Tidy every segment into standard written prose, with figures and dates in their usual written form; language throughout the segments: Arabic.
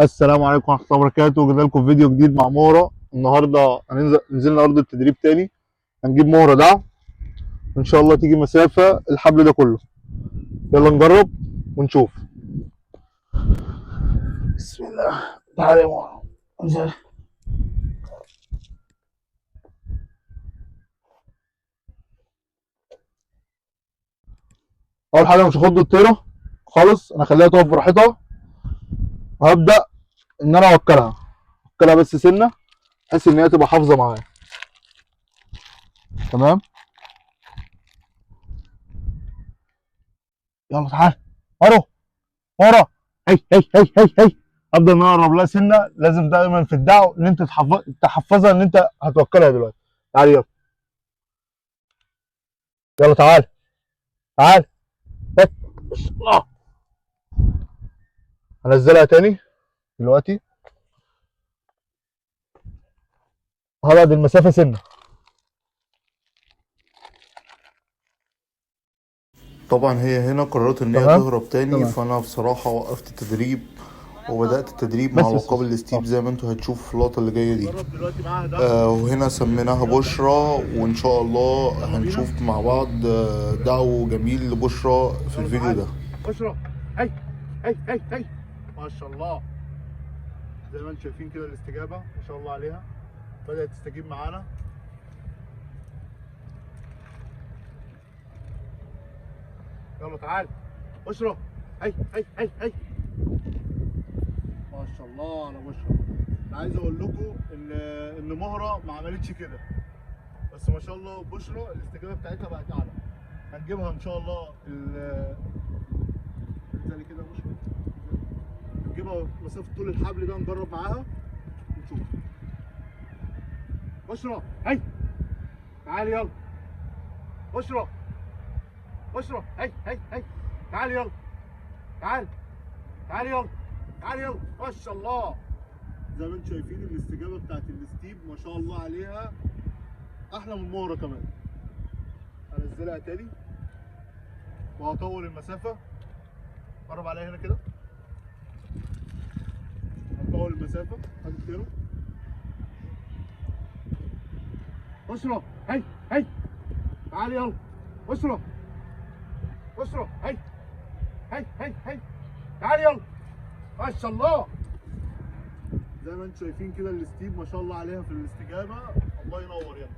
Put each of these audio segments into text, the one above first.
السلام عليكم ورحمة الله وبركاته. جبنا لكم فيديو جديد مع مهرة. النهارده نزلنا أرض التدريب تاني. هنجيب مهرة دعم إن شاء الله تيجي مسافة الحبل ده كله. يلا نجرب ونشوف. بسم الله. تعالى يا مهرة انزل. أول حاجة مش هاخد الطيرة خالص، أنا هخليها تقف براحتها وهبدأ إن أنا أوكلها بس سنة بحيث إن هي تبقى حافظة معايا. تمام. يلا تعالى مهرة. مهرة. هي. ابدا ان انا اقرب لها سنه. لازم دايما في الدعوه ان انت تحفظها ان انت هتوكلها دلوقتي. تعالى يلا. يلا تعالى. تعالى. هات. الله. هنزلها تاني دلوقتي. هبعد المسافه سنه. طبعا هي هنا قررت ان هي تمام. تهرب تاني، تمام. فانا بصراحة وقفت التدريب وبدأت التدريب مع بس العقاب اه. الستيب زي ما انتوا هتشوفوا في اللقطة اللي جاية دي. جرب دلوقتي معاها ده. وهنا سميناها بشرى، وان شاء الله يلا بينا. هنشوف مع بعض دعو جميل لبشرى في يلا الفيديو تعالى. ده. اشرب. هي. ما شاء الله. زي ما انتم شايفين كده الاستجابه ما شاء الله عليها. بدات تستجيب معانا. يلا تعالى. اشرب. هي. ما شاء الله على بشرى. انا عايز اقول لكم ان مهره ما عملتش كده، بس ما شاء الله بشرى الاستجابه بتاعتها بقت اعلى. هنجيبها ان شاء الله انزلي كده يا بشرى. نجيبها مسافه طول الحبل ده نجرب معاها ونشوف. بشرى هي. تعالي يلا. بشرى. هي. تعالي يلا. تعالي. تعالي يلا. تعالي يلا. ما شاء الله. زي ما انتم شايفين الاستجابه بتاعت الستيب ما شاء الله عليها احلى من مهره كمان. هنزلها تاني وهطول المسافه. قرب عليا هنا كده. هطول المسافه. هات الطيره. اشرب. هي. تعالي يلا. اشرب. هي. تعالي يلا. ما شاء الله. زي ما انتم شايفين كده الستيب ما شاء الله عليها في الاستجابه. الله ينور يعني.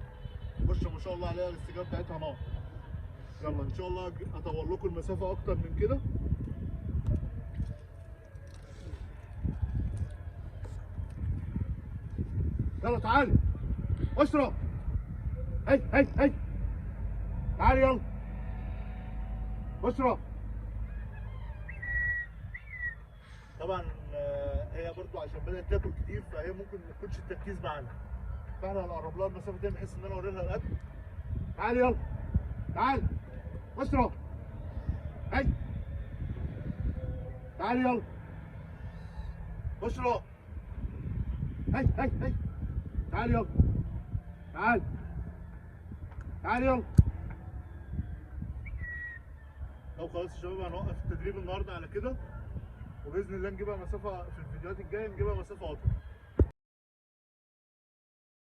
بشرى ما شاء الله عليها الاستجابه بتاعتها نار. يلا ان شاء الله اطول لكم المسافه اكتر من كده. يلا تعالي. اشرب. هي. تعالي يلا. اشرب. طبعا هي برضو عشان بدات تاكل كتير فهي ممكن ما تكونش التركيز معانا، فاحنا هنقرب لها المسافه دي بحيث ان انا اوري لها الاكل. تعالي يلا. تعالي. اشرب. هي. تعالي يلا. اشرب. هي. تعالي يلا. تعالي. تعالي يلا. طب خلاص يا شباب هنوقف التدريب النهارده على كده، وباذن الله نجيبها مسافه في الفيديوهات الجايه، نجيبها مسافه اطول.